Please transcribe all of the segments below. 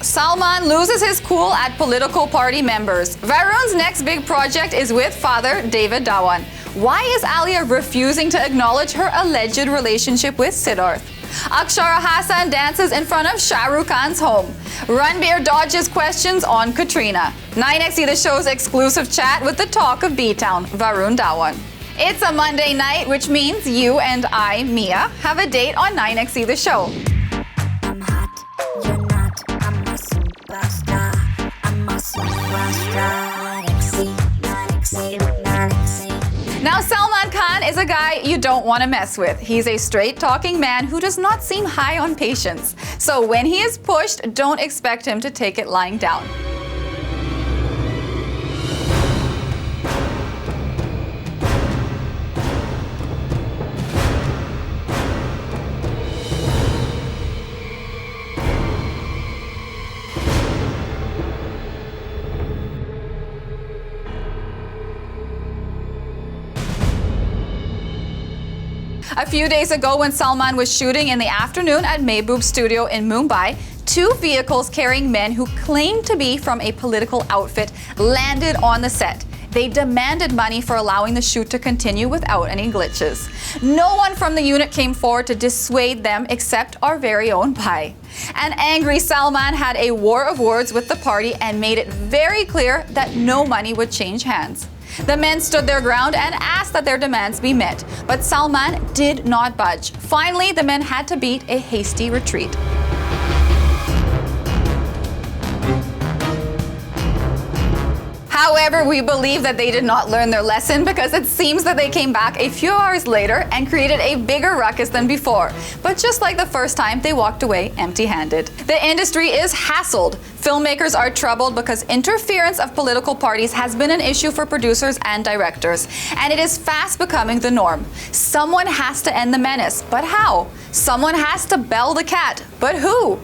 Salman loses his cool at political party members. Varun's next big project is with father David Dhawan. Why is Alia refusing to acknowledge her alleged relationship with Siddharth? Akshara Hassan dances in front of Shah Rukh Khan's home. Ranbir dodges questions on Katrina. 9XE The Show's exclusive chat with the talk of B-Town, Varun Dhawan. It's a Monday night, which means you and I, Mia, have a date on 9XE The Show. I'm hot, you're not, I'm a superstar, I'm a superstar. 9XE. Now, Salman Khan is a guy you don't want to mess with. He's a straight-talking man who does not seem high on patience. So when he is pushed, don't expect him to take it lying down. A few days ago, when Salman was shooting in the afternoon at Mehboob Studio in Mumbai, two vehicles carrying men who claimed to be from a political outfit landed on the set. They demanded money for allowing the shoot to continue without any glitches. No one from the unit came forward to dissuade them except our very own Bhai. An angry Salman had a war of words with the party and made it very clear that no money would change hands. The men stood their ground and asked that their demands be met, but Salman did not budge. Finally, the men had to beat a hasty retreat. However, we believe that they did not learn their lesson because it seems that they came back a few hours later and created a bigger ruckus than before. But just like the first time, they walked away empty-handed. The industry is hassled. Filmmakers are troubled because interference of political parties has been an issue for producers and directors, and it is fast becoming the norm. Someone has to end the menace, but how? Someone has to bell the cat, but who?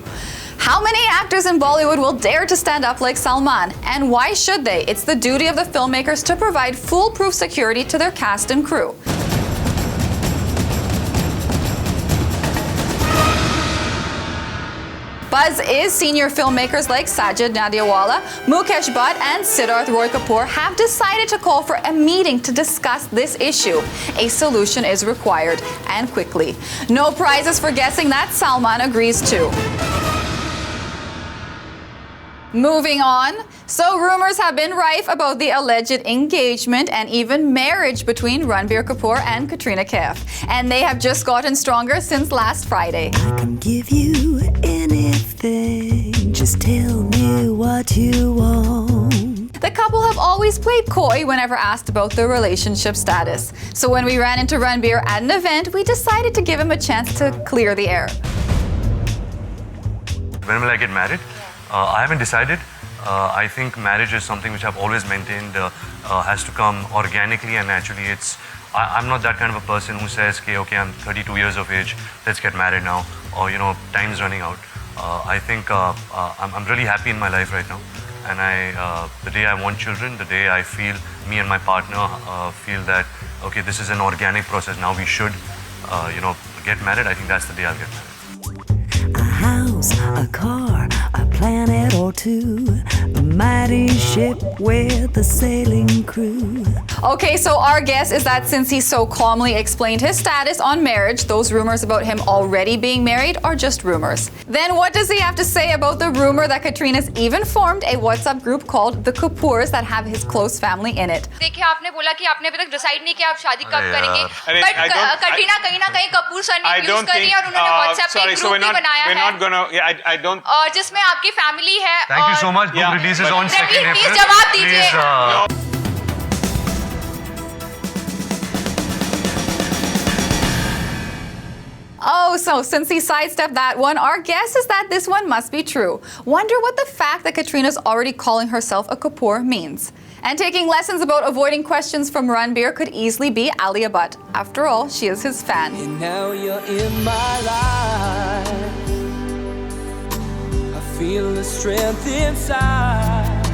How many actors in Bollywood will dare to stand up like Salman? And why should they? It's the duty of the filmmakers to provide foolproof security to their cast and crew. Buzz is senior filmmakers like Sajid Nadiawala, Mukesh Bhatt, and Siddharth Roy Kapoor have decided to call for a meeting to discuss this issue. A solution is required, and quickly. No prizes for guessing that Salman agrees to. Moving on. So rumors have been rife about the alleged engagement and even marriage between Ranbir Kapoor and Katrina Kaif. And they have just gotten stronger since last Friday. I can give you anything, just tell me what you want. The couple have always played coy whenever asked about their relationship status. So when we ran into Ranbir at an event, we decided to give him a chance to clear the air. When will I get married? I haven't decided. I think marriage is something which I've always maintained has to come organically and naturally. I'm not that kind of a person who says, okay, I'm 32 years of age, let's get married now, or time's running out. I think I'm really happy in my life right now, and the day I want children, the day I feel me and my partner feel that, okay, this is an organic process, now we should, get married. I think that's the day I'll get married. A house, a car, a planet or two, a mighty ship with a sailing crew. Okay, so our guess is that since he so calmly explained his status on marriage, those rumors about him already being married are just rumors. Then what does he have to say about the rumor that Katrina's even formed a WhatsApp group called The Kapoors that have his close family in it? देखिए आपने बोला कि आपने अभी तक decide नहीं किया आप शादी कब करेंगे, बट कटरीना कहीं ना कहीं कपूर सर ने यूज कर रही है और उन्होंने WhatsApp पे ग्रुप भी बनाया है और जिसमें आपकी फैमिली है. Thank you so much. Book releases on 2nd April. Please जवाब दीजिए. Oh, so since he sidestepped that one, our guess is that this one must be true. Wonder what the fact that Katrina's already calling herself a Kapoor means. And taking lessons about avoiding questions from Ranbir could easily be Alia Bhatt. After all, she is his fan. And now you're in my life. I feel the strength inside.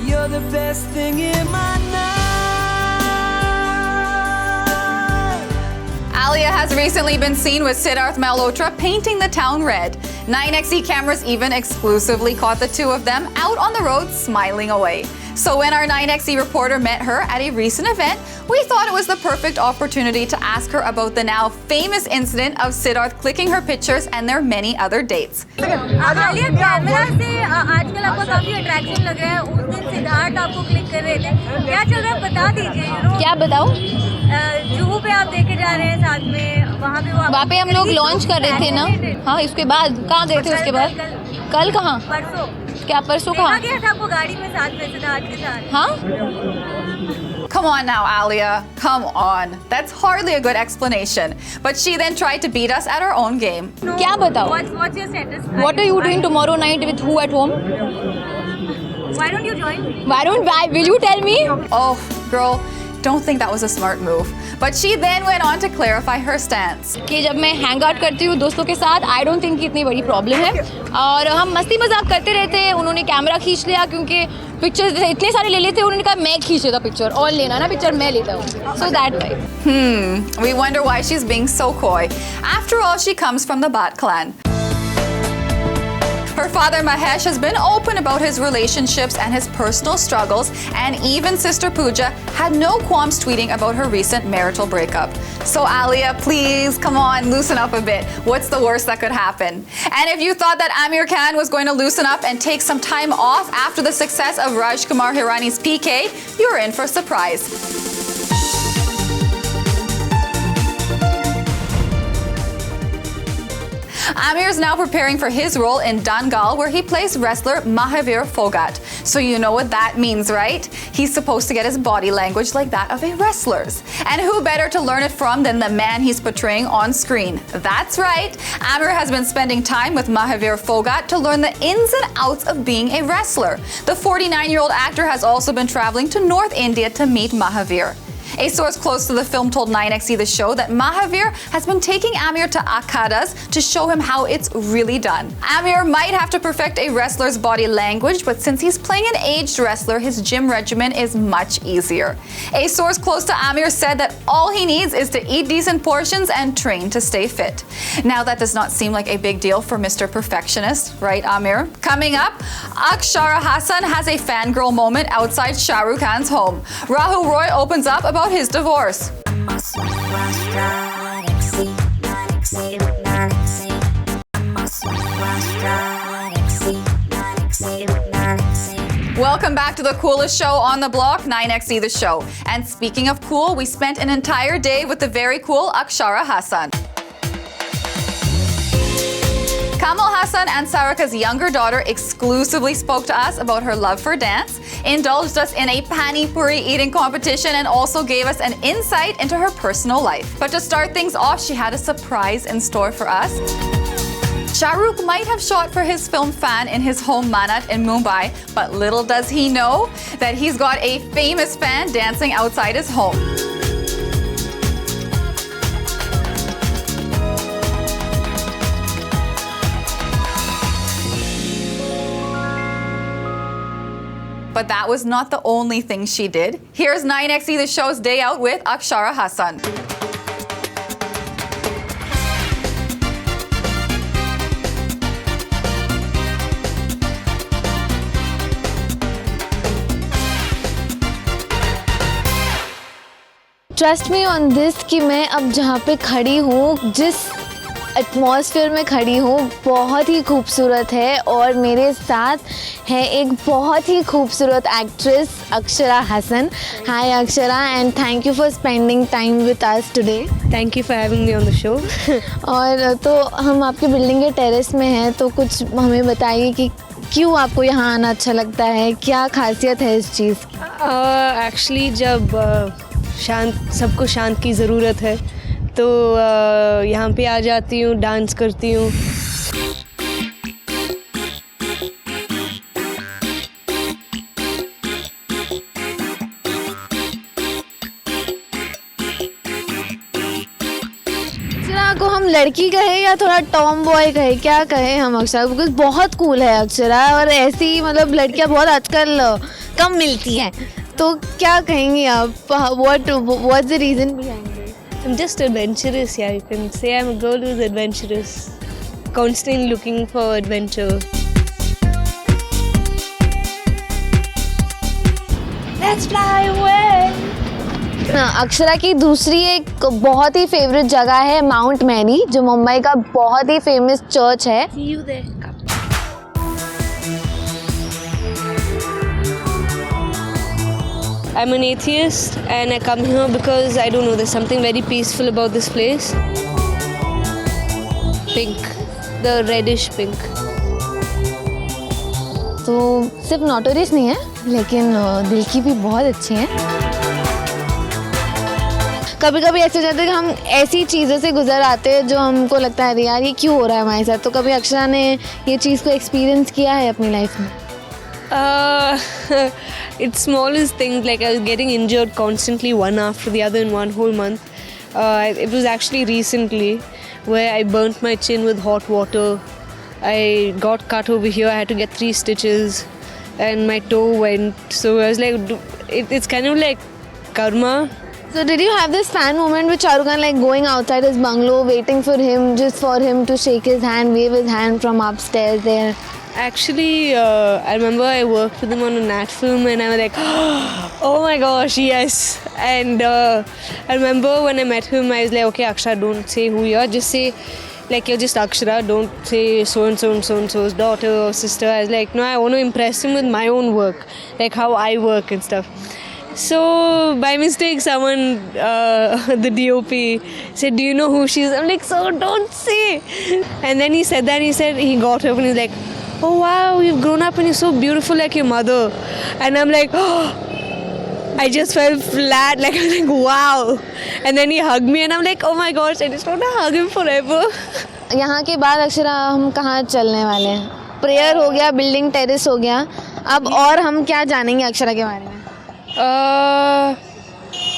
You're the best thing in my life. Alia has recently been seen with Siddharth Malhotra painting the town red. 9XE cameras even exclusively caught the two of them out on the road smiling away. So when our 9XE reporter met her at a recent event, we thought it was the perfect opportunity to ask her about the now famous incident of Siddharth clicking her pictures and their many other dates. Alia camera से आजकल आपको काफी attraction लग रहा है. उस दिन सिद्धार्थ आपको क्लिक कर रहे थे. क्या चल रहा है बता दीजिए. क्या बताऊं? जुहू पे आप देखे जा रहे हैं साथ में. वहाँ पे हम लोग लॉन्च कर रहे थे ना. हाँ, इसके बाद कहाँ गए थे? उसके बाद कल कहाँ? परसों. क्या परसों कहाँ? गया था आपको गाड़ी में साथ में सिद्धार्थ के साथ. हाँ? Come on now, Alia. Come on. That's hardly a good explanation. But she then tried to beat us at our own game. क्या बताओ? What's your status? What are you doing tomorrow night with who at home? Why don't you join? Will you tell me? Oh, girl, don't think that was a smart move. But she then went on to clarify her stance. कि जब मैं hang out करती हूँ दोस्तों के साथ, I don't think इतनी बड़ी प्रॉब्लम है. और हम मस्ती मजाक करते रहते हैं. उन्होंने कैमरा खींच लिया क्योंकि पिक्चर्स इतने सारे ले लेते हैं. उन्होंने कहा मैं खींच लेता पिक्चर, और लेना ना पिक्चर मैं लेता हूँ. So that way. We wonder why she's being so coy. After all, she comes from the Bhatt clan. Her father Mahesh has been open about his relationships and his personal struggles, and even sister Pooja had no qualms tweeting about her recent marital breakup. So Alia, please, come on, loosen up a bit. What's the worst that could happen? And if you thought that Amir Khan was going to loosen up and take some time off after the success of Rajkumar Hirani's PK, you're in for a surprise. Amir is now preparing for his role in Dangal, where he plays wrestler Mahavir Phogat. So you know what that means, right? He's supposed to get his body language like that of a wrestler's. And who better to learn it from than the man he's portraying on screen? That's right. Amir has been spending time with Mahavir Phogat to learn the ins and outs of being a wrestler. The 49-year-old actor has also been traveling to North India to meet Mahavir. A source close to the film told 9XE The Show that Mahavir has been taking Amir to akhadas to show him how it's really done. Amir might have to perfect a wrestler's body language, but since he's playing an aged wrestler, his gym regimen is much easier. A source close to Amir said that all he needs is to eat decent portions and train to stay fit. Now that does not seem like a big deal for Mr. Perfectionist, right, Amir? Coming up, Akshara Hassan has a fangirl moment outside Shah Rukh Khan's home. Rahul Roy opens up about his divorce. Welcome back to the coolest show on the block, 9XE The Show. And speaking of cool, we spent an entire day with the very cool Akshara Hassan. Kamal Hassan and Sarika's younger daughter exclusively spoke to us about her love for dance, indulged us in a pani puri eating competition, and also gave us an insight into her personal life. But to start things off, she had a surprise in store for us. Shah Rukh might have shot for his film fan in his home Manat in Mumbai, but little does he know that he's got a famous fan dancing outside his home. But that was not the only thing she did. Here's 9XE The Show's Day Out with Akshara Hassan. Trust me on this कि मैं अब जहाँ पे खड़ी हूँ, जिस atmosphere में खड़ी हूँ, बहुत ही खूबसूरत है. और मेरे साथ है एक बहुत ही खूबसूरत actress Akshara Hasan. Hi Akshara, and thank you for spending time with us today. Thank you for having me on the show. और तो हम आपके बिल्डिंग के टेरेस में हैं, तो कुछ हमें बताइए कि क्यों आपको यहाँ आना अच्छा लगता है, क्या खासियत है इस चीज़ की? एक्चुअली जब सबको शांत की ज़रूरत है तो यहाँ पे आ जाती हूँ, डांस करती हूँ. अक्षरा को हम लड़की कहें या थोड़ा टॉम बॉय कहें, क्या कहें हम अक्षरा? बिकॉज बहुत कूल है अक्षरा, और ऐसी मतलब लड़कियाँ बहुत आजकल कम मिलती हैं. तो क्या कहेंगी आप? What's the reason behind it? I'm just adventurous, yeah. You can say I'm a girl who's adventurous, constantly looking for adventure. Let's fly away. Akshara की दूसरी एक बहुत ही फेवरेट जगह है माउंट मैरी, जो मुंबई का बहुत ही फेमस चर्च है. See you there. I'm an atheist and I come here because I don't know, there's something very peaceful about this place. Pink, the reddish pink. तो सिर्फ नोटोरियस नहीं है, लेकिन दिल की भी बहुत अच्छी हैं. कभी कभी ऐसे हो जाता है कि हम ऐसी चीज़ों से गुजर आते हैं जो हमको लगता है यार ये क्यों हो रहा है हमारे साथ. तो कभी अक्षरा ने ये चीज़ को एक्सपीरियंस किया है अपनी लाइफ में? It's smallest things, like I was getting injured constantly one after the other in one whole month. It was actually recently where I burnt my chin with hot water. I got cut over here, I had to get 3 stitches and my toe went. So I was like, it's kind of like karma. So did you have this fan moment with Shah Rukh Khan, like going outside his bungalow, waiting for him, just for him to shake his hand, wave his hand from upstairs there? Actually, I remember I worked with him on a Nat film and I was like, oh my gosh, yes. And I remember when I met him, I was like, okay, Akshara, don't say who you are, just say, like, you're just Akshara, don't say so-and-so and so-and-so's daughter or sister. I was like, no, I want to impress him with my own work, like how I work and stuff. So, by mistake, someone, the DOP, said, do you know who she is? I'm like, so don't say. And then he said that, he got up and he's like, oh wow, you've grown up and you're so beautiful like your mother. And I'm like, oh, I just felt flat, like I'm like, wow. And then he hugged me and I'm like, oh my gosh, I just want to hug him forever. यहाँ के बाद अक्षरा हम कहाँ चलने वाले हैं? Prayer हो गया, बिल्डिंग टेरेस हो गया, अब और हम क्या जानेंगे अक्षरा के बारे में?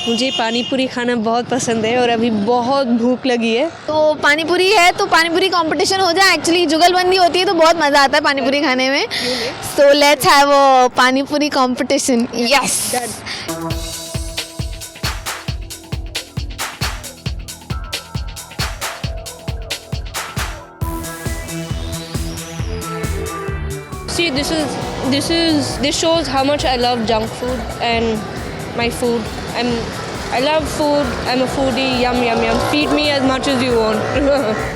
मुझे पानी पूरी खाना बहुत पसंद है और अभी बहुत भूख लगी है. तो पानी पूरी है तो पानी पूरी कंपटीशन हो जाए. एक्चुअली जुगलबंदी होती है तो बहुत मज़ा आता है पानी पूरी खाने में. सो लेट्स हैव अ पानी पूरी competition. Yes. See, this shows how much I love junk food and my food. I love food. I'm a foodie. Yum yum yum. Feed me as much as you want.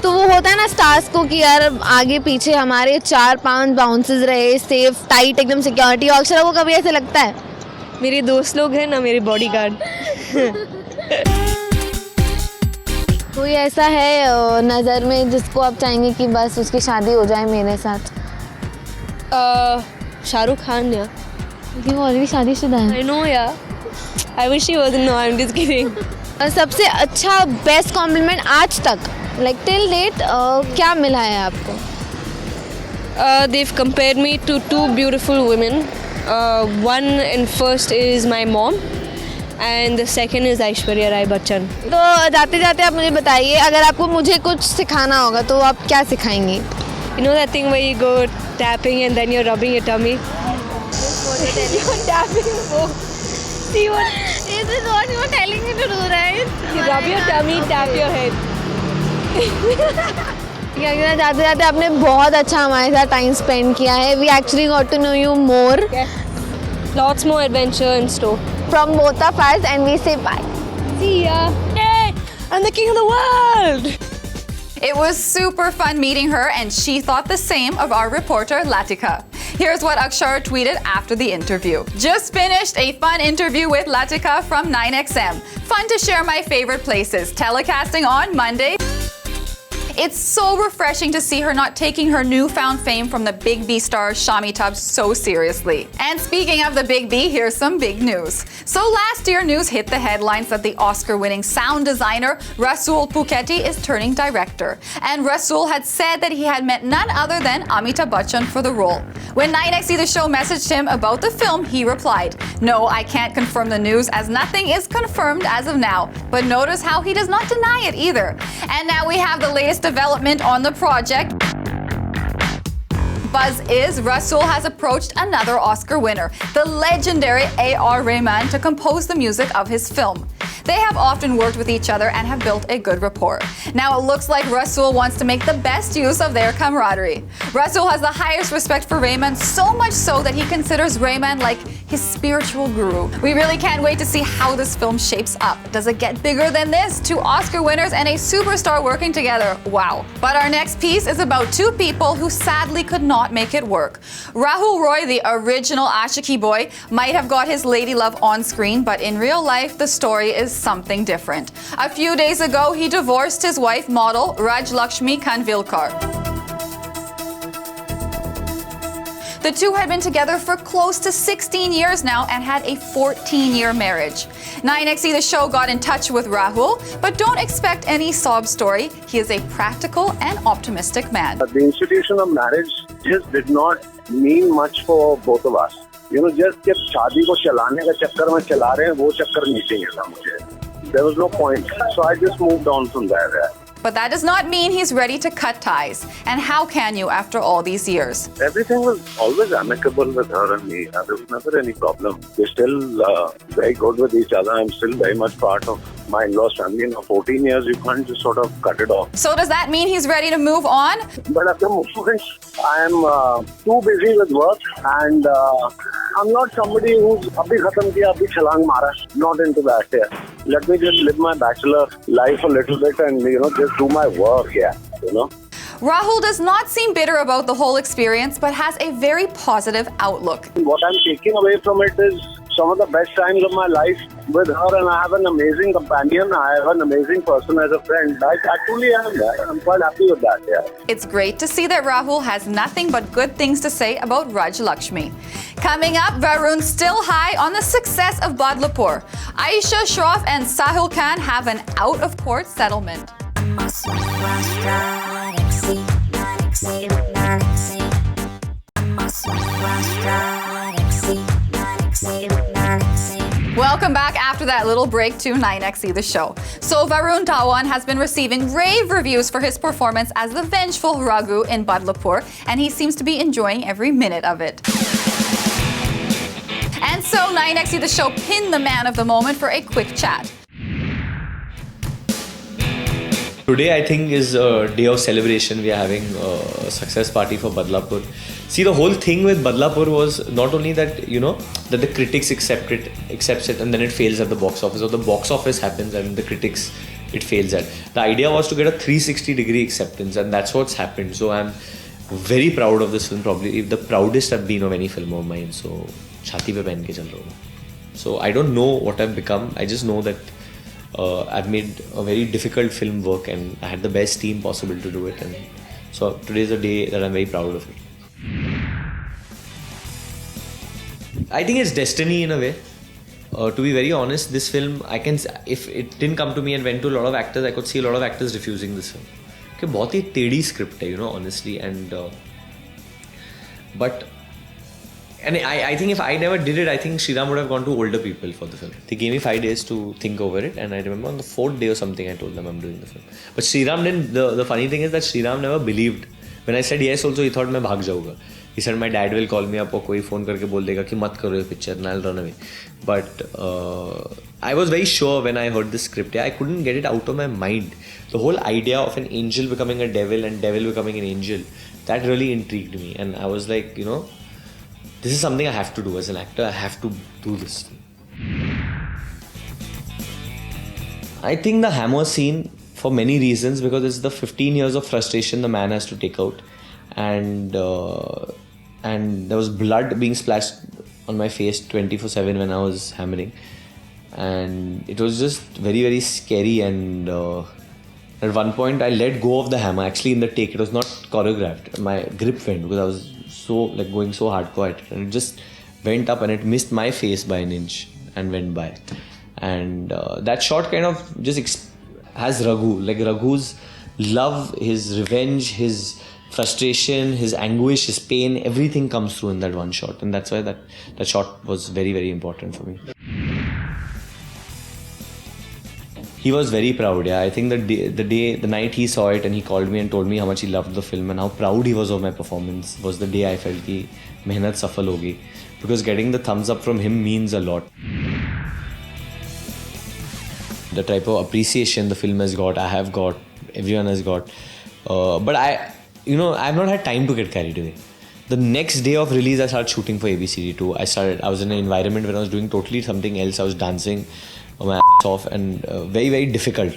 तो वो होता है ना stars को कि यार आगे पीछे हमारे 4-5 बाउंसेस रहे, सेफ टाइट एकदम सिक्योरिटी. और अक्षरा को कभी ऐसे लगता है? मेरे दोस्त लोग हैं ना, मेरे बॉडीगार्ड. कोई ऐसा है नज़र में जिसको आप चाहेंगे कि बस उसकी शादी हो जाए मेरे साथ? शाहरुख खान या. लेकिन वो ऑलरेडी शादीशुदा है. I know या. I wish he wasn't. No, I'm just kidding. सबसे अच्छा बेस्ट कॉम्प्लीमेंट आज तक, लाइक टिल डेट, क्या मिला है आपको? They've compared me to 2 beautiful women. One and first is my mom, and the second is Aishwarya Rai Bachchan. तो जाते जाते आप मुझे बताइए, अगर आपको मुझे कुछ सिखाना होगा तो आप क्या सिखाएंगी? You know that thing where you go tapping and then you're rubbing your tummy? You're tapping. See what? This is what you are telling me to do, right? You rub your tummy, tap your head. क्या जाते जाते आपने बहुत अच्छा हमारे साथ time spend किया है. We actually got to know you more. Yes. Lots more adventure in store. From both of us, and we say bye. See ya. Yay! I'm the king of the world. It was super fun meeting her, and she thought the same of our reporter Latika. Here's what Akshara tweeted after the interview. Just finished a fun interview with Latika from 9XM. Fun to share my favorite places. Telecasting on Monday. It's so refreshing to see her not taking her newfound fame from the Big B star Shami Tubbs so seriously. And speaking of the Big B, here's some big news. So last year, news hit the headlines that the Oscar-winning sound designer Rasool Puketi is turning director. And Rasool had said that he had met none other than Amitabh Bachchan for the role. When 9XE The Show messaged him about the film, he replied, "No, I can't confirm the news as nothing is confirmed as of now." But notice how he does not deny it either. And now we have the latest development on the project. Buzz is Rasool has approached another Oscar winner, the legendary A.R. Rahman, to compose the music of his film. They have often worked with each other and have built a good rapport. Now it looks like Rasool wants to make the best use of their camaraderie. Rasool has the highest respect for Rayman, so much so that he considers Rayman like his spiritual guru. We really can't wait to see how this film shapes up. Does it get bigger than this? Two Oscar winners and a superstar working together. Wow. But our next piece is about two people who sadly could not make it work. Rahul Roy, the original Ashiki boy, might have got his lady love on screen, but in real life, the story is something different. A few days ago, he divorced his wife, model Rajlakshmi Kanvilkar. The two had been together for close to 16 years now and had a 14-year marriage. 9XE The Show got in touch with Rahul, but don't expect any sob story. He is a practical and optimistic man. The institution of marriage just did not mean much for both of us. Just जब शादी को चलाने का चक्कर में चला रहे हैं, वो चक्कर नहीं चाहिए था मुझे. There was no point. So I just moved on from there. But that does not mean he's ready to cut ties. And how can you after all these years? Everything was always amicable with her and me. There was never any problem. We're still very good with each other. I'm still very much part of my in-laws family. 14 years, you can't just sort of cut it off. So does that mean he's ready to move on? But at the moment, I'm too busy with work and I'm not somebody who's abhi khatam kiya, abhi chalang mara. Not into that. Let me just live my bachelor life a little bit and, just do my work, Rahul does not seem bitter about the whole experience, but has a very positive outlook. What I'm taking away from it is some of the best times of my life with her, and I have an amazing companion. I have an amazing person as a friend. I truly am. I'm quite happy with that. It's great to see that Rahul has nothing but good things to say about Raj Lakshmi. Coming up, Varun still high on the success of Badlapur. Aisha Shroff and Sahil Khan have an out-of-court settlement. Welcome back after that little break to 9XE The Show. So Varun Dhawan has been receiving rave reviews for his performance as the vengeful Raghu in Badlapur, and he seems to be enjoying every minute of it. And so 9XE The Show pinned the man of the moment for a quick chat. Today, I think, is a day of celebration. We are having a success party for Badlapur. See, the whole thing with Badlapur was not only that, that the critics accepts it and then it fails at the box office, or the box office happens and the critics, it fails at. The idea was to get a 360-degree acceptance, and that's what's happened. So I'm very proud of this film, probably the proudest I've been of any film of mine. So, chhati pe pehen ke chal raha hu. So I don't know what I've become. I just know that I've made a very difficult film work and I had the best team possible to do it, and so today is a day that I'm very proud of it. I think it's destiny in a way. To be very honest, this film, if it didn't come to me and went to a lot of actors, I could see a lot of actors refusing this film. Okay, बहुत ही टेढ़ी script है, honestly, and but. And I think if I never did it, I think Shriram would have gone to older people for the film. They gave me 5 days to think over it, and I remember on the 4th day or something, I told them I'm doing the film. But Shriram didn't. The funny thing is that Shriram never believed. When I said yes, also he thought मैं भाग जाऊँगा. He said my dad will call me up, और कोई phone करके बोल देगा कि मत करो ये picture, and I'll run away. But I was very sure when I heard the script. I couldn't get it out of my mind. The whole idea of an angel becoming a devil and devil becoming an angel, that really intrigued me, and I was like, this is something I have to do as an actor. I have to do this. I think the hammer scene, for many reasons, because it's the 15 years of frustration the man has to take out, and there was blood being splashed on my face 24/7 when I was hammering, and it was just very, very scary. And at one point I let go of the hammer. Actually, in the take, it was not choreographed. My grip went because I was going so hardcore at it, and it just went up and it missed my face by an inch and went by. And that shot kind of just has Raghu, like Raghu's love, his revenge, his frustration, his anguish, his pain, everything comes through in that one shot, and that's why that shot was very, very important for me. He was very proud, I think the night he saw it and he called me and told me how much he loved the film and how proud he was of my performance was the day I felt कि मेहनत सफल होगी, because getting the thumbs up from him means a lot. the type of appreciation the film has got, I have got, everyone has got. But I've not had time to get carried away. The next day of release, I started shooting for ABCD2. I was in an environment where I was doing totally something else. I was dancing my ass off and very, very difficult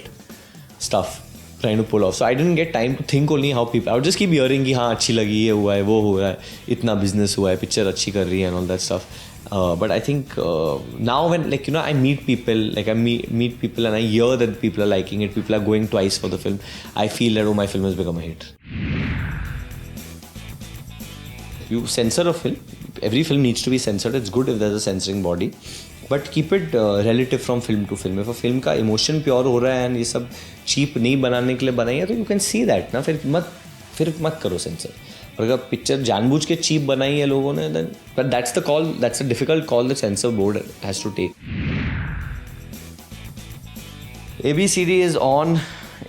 stuff trying to pull off. So I didn't get time to think only how people. I would just keep hearing कि हाँ अच्छी लगी ये हुआ है वो हो रहा है इतना business हुआ है picture अच्छी कर रही है and all that stuff. But I think now when I meet people, I meet people and I hear that people are liking it, people are going twice for the film, I feel that my film has become a hit. You censor a film, every film needs to be censored. It's good if there's a censoring body, but keep it relative from film to film. If a film का emotion pure हो रहा है and ये सब cheap नहीं बनाने के लिए बनाई है तो you can see that ना फिर मत करो censor. और अगर पिक्चर जानबूझ के cheap बनाई है लोगों ने then but that's the call, that's a difficult call the censor board has to take. ABCD is on.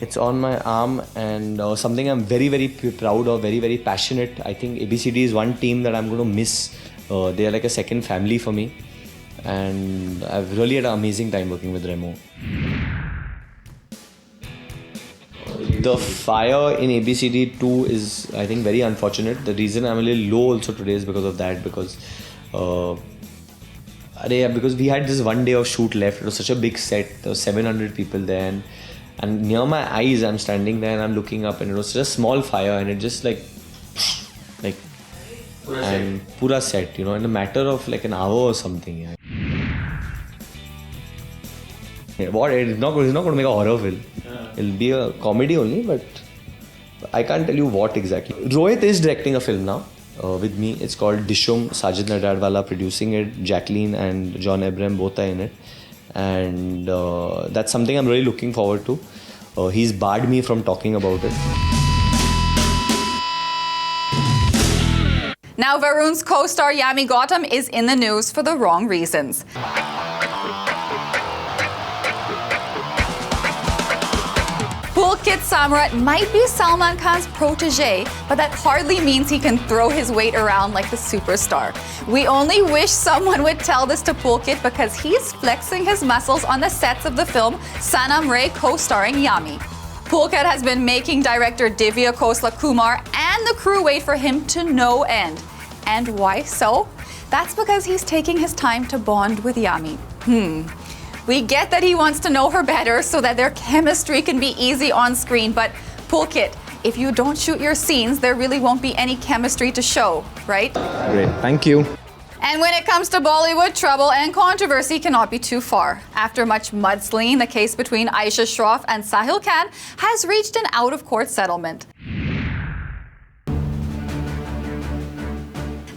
It's on my arm and something I'm very, very proud of, very, very passionate. I think ABCD is one team that I'm going to miss. They are like a second family for me. And I've really had an amazing time working with Remo. The fire in ABCD 2 is, I think, very unfortunate. The reason I'm a little low also today is because of that. Because we had this one day of shoot left. It was such a big set. There were 700 people there. And near my eyes, I'm standing there and I'm looking up and it was just a small fire and it just pura set, in a matter of like an hour or something. Yeah. It's not going to make a horror film. It'll be a comedy only, but I can't tell you what exactly. Rohit is directing a film now with me. It's called Dishum. Sajid Nadadwala producing it. Jacqueline and John Abraham both are in it. And that's something I'm really looking forward to. He's barred me from talking about it. Now Varun's co-star Yami Gautam is in the news for the wrong reasons. Pulkit Samrat might be Salman Khan's protege, but that hardly means he can throw his weight around like the superstar. We only wish someone would tell this to Pulkit because he's flexing his muscles on the sets of the film Sanam Re co-starring Yami. Pulkit has been making director Divya Khosla Kumar and the crew wait for him to no end. And why so? That's because he's taking his time to bond with Yami. We get that he wants to know her better so that their chemistry can be easy on screen, but Pulkit, if you don't shoot your scenes, there really won't be any chemistry to show, right? Great, thank you. And when it comes to Bollywood, trouble and controversy cannot be too far. After much mudslinging, the case between Aisha Shroff and Sahil Khan has reached an out-of-court settlement.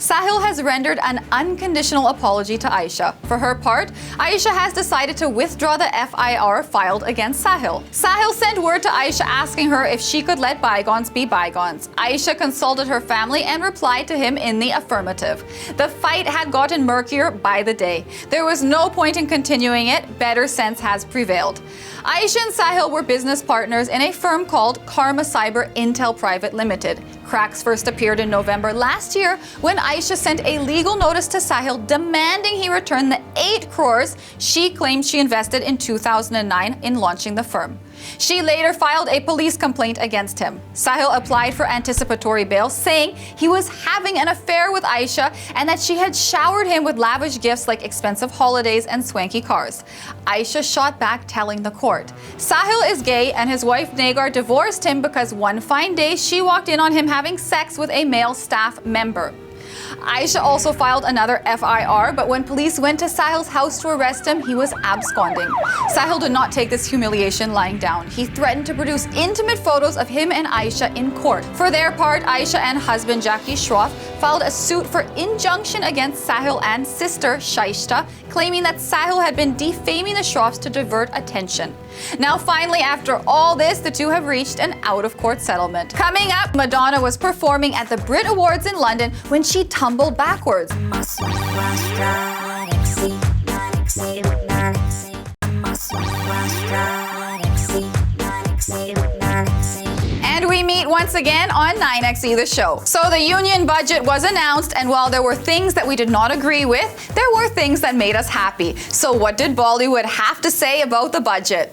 Sahil has rendered an unconditional apology to Aisha. For her part, Aisha has decided to withdraw the FIR filed against Sahil. Sahil sent word to Aisha asking her if she could let bygones be bygones. Aisha consulted her family and replied to him in the affirmative. The fight had gotten murkier by the day. There was no point in continuing it. Better sense has prevailed. Aisha and Sahil were business partners in a firm called Karma Cyber Intel Private Limited. Cracks first appeared in November last year when Aisha sent a legal notice to Sahil demanding he return the 8 crores she claimed she invested in 2009 in launching the firm. She later filed a police complaint against him. Sahil applied for anticipatory bail, saying he was having an affair with Aisha and that she had showered him with lavish gifts like expensive holidays and swanky cars. Aisha shot back, telling the court. Sahil is gay and his wife Nagar divorced him because one fine day she walked in on him having sex with a male staff member. Aisha also filed another FIR, but when police went to Sahil's house to arrest him, he was absconding. Sahil did not take this humiliation lying down. He threatened to produce intimate photos of him and Aisha in court. For their part, Aisha and husband Jackie Shroff filed a suit for injunction against Sahil and sister Shaishta, claiming that Sahil had been defaming the Shroffs to divert attention. Now finally, after all this, the two have reached an out-of-court settlement. Coming up, Madonna was performing at the Brit Awards in London when she tumbled backwards. And we meet once again on 9XE The Show. So the union budget was announced, and while there were things that we did not agree with, there were things that made us happy. So what did Bollywood have to say about the budget?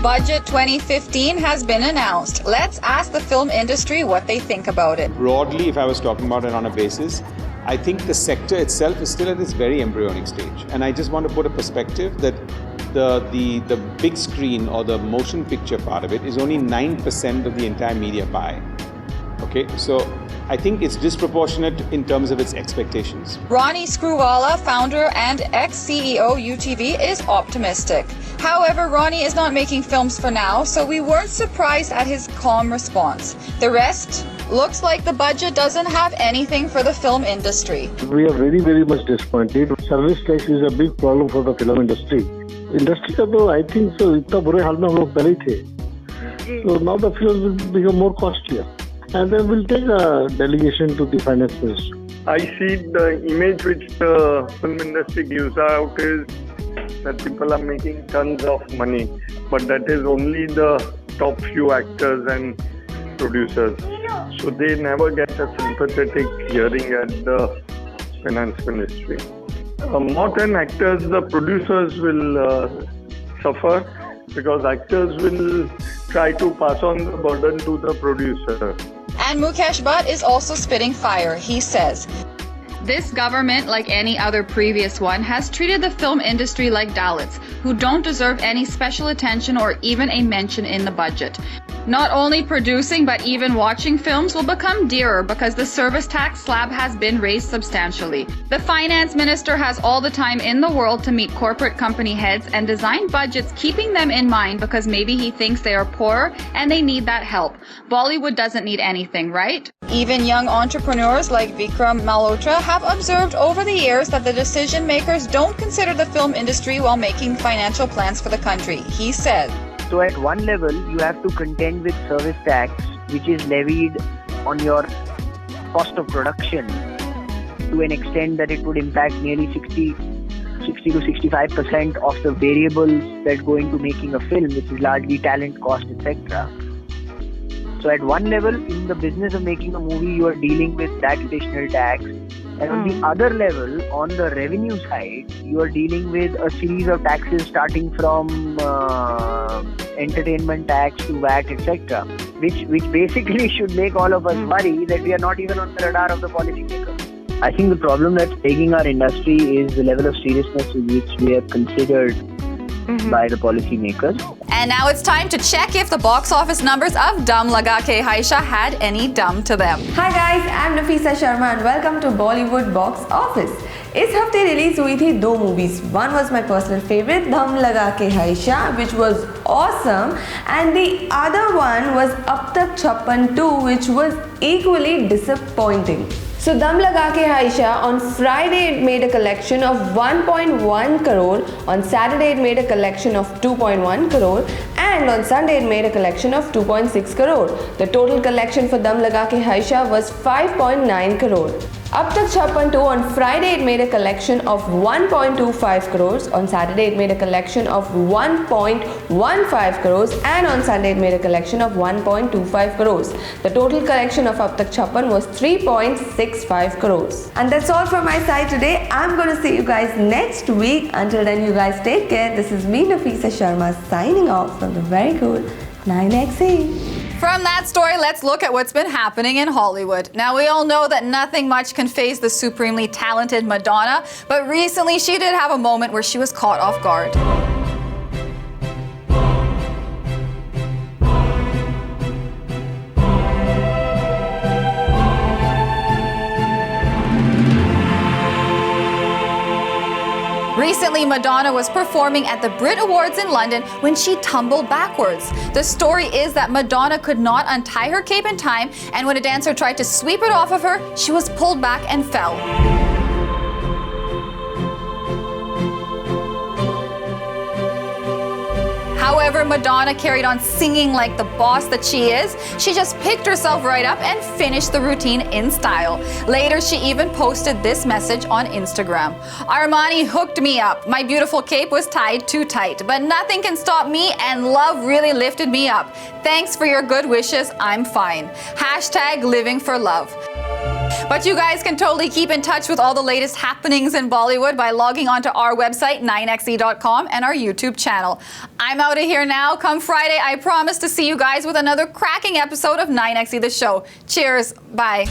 Budget 2015 has been announced. Let's ask the film industry what they think about it. Broadly, if I was talking about it on a basis, I think the sector itself is still at its very embryonic stage. And I just want to put a perspective that the big screen or the motion picture part of it is only 9% of the entire media pie. Okay, so I think it's disproportionate in terms of its expectations. Ronnie Screwvala, founder and ex-CEO UTV, is optimistic. However, Ronnie is not making films for now, so we weren't surprised at his calm response. The rest looks like the budget doesn't have anything for the film industry. We are very, very much disappointed. Service tax is a big problem for the film industry. Industry का तो I think so इतना बुरे हाल में हम लोग पहले ही थे. So now the films will become more costlier, and then we'll take a delegation to the finance minister. I see the image which the film industry gives out is that people are making tons of money, but that is only the top few actors and producers. So they never get a sympathetic hearing at the finance ministry. More than actors, the producers will suffer, because actors will try to pass on the burden to the producer. And Mukesh Bhatt is also spitting fire. He says, "This government, like any other previous one, has treated the film industry like Dalits, who don't deserve any special attention or even a mention in the budget. Not only producing, but even watching films will become dearer because the service tax slab has been raised substantially. The finance minister has all the time in the world to meet corporate company heads and design budgets keeping them in mind, because maybe he thinks they are poorer and they need that help. Bollywood doesn't need anything, right?" Even young entrepreneurs like Vikram Malhotra have observed over the years that the decision makers don't consider the film industry while making financial plans for the country. He said, "So at one level, you have to contend with service tax, which is levied on your cost of production to an extent that it would impact nearly 60 to 65% of the variables that go into making a film, which is largely talent, cost, etc. So at one level, in the business of making a movie, you are dealing with that additional tax. And on the other level, on the revenue side, you are dealing with a series of taxes starting from entertainment tax to VAT, etc., which basically should make all of us worry that we are not even on the radar of the policymakers. I think the problem that's plaguing our industry is the level of seriousness with which we are considered by the policymakers. And now it's time to check if the box office numbers of Dum Laga Ke Haisha had any dum to them. Hi guys, I'm Nafisa Sharma and welcome to Bollywood Box Office. इस हफ्ते release हुई थी दो movies. One was my personal favorite, Dum Laga Ke Haisha, which was awesome, and the other one was Ab Tak 56 2, which was equally disappointing. So Dum Laga Ke Haisha, on Friday it made a collection of 1.1 crore, on Saturday it made a collection of 2.1 crore, and on Sunday it made a collection of 2.6 crore. The total collection for Dum Laga Ke Haisha was 5.9 crore. Ab Tak 56 2, on Friday it made a collection of 1.25 crores, on Saturday it made a collection of 1.15 crores, and on Sunday it made a collection of 1.25 crores. The total collection of Ab Tak 56 was 3.65 crores. And that's all from my side today. I'm going to see you guys next week. Until then, you guys take care. This is me, Nafisa Sharma, signing off from the very cool 9XE. From that story, let's look at what's been happening in Hollywood. Now, we all know that nothing much can faze the supremely talented Madonna, but recently she did have a moment where she was caught off guard. Recently, Madonna was performing at the Brit Awards in London when she tumbled backwards. The story is that Madonna could not untie her cape in time, and when a dancer tried to sweep it off of her, she was pulled back and fell. However, Madonna carried on singing like the boss that she is. She just picked herself right up and finished the routine in style. Later, she even posted this message on Instagram. Armani hooked me up. My beautiful cape was tied too tight, but nothing can stop me, and love really lifted me up. Thanks for your good wishes. I'm fine. Hashtag living for love. But you guys can totally keep in touch with all the latest happenings in Bollywood by logging onto our website, 9xe.com, and our YouTube channel. I'm out of here now. Come Friday, I promise to see you guys with another cracking episode of 9xe The Show. Cheers. Bye.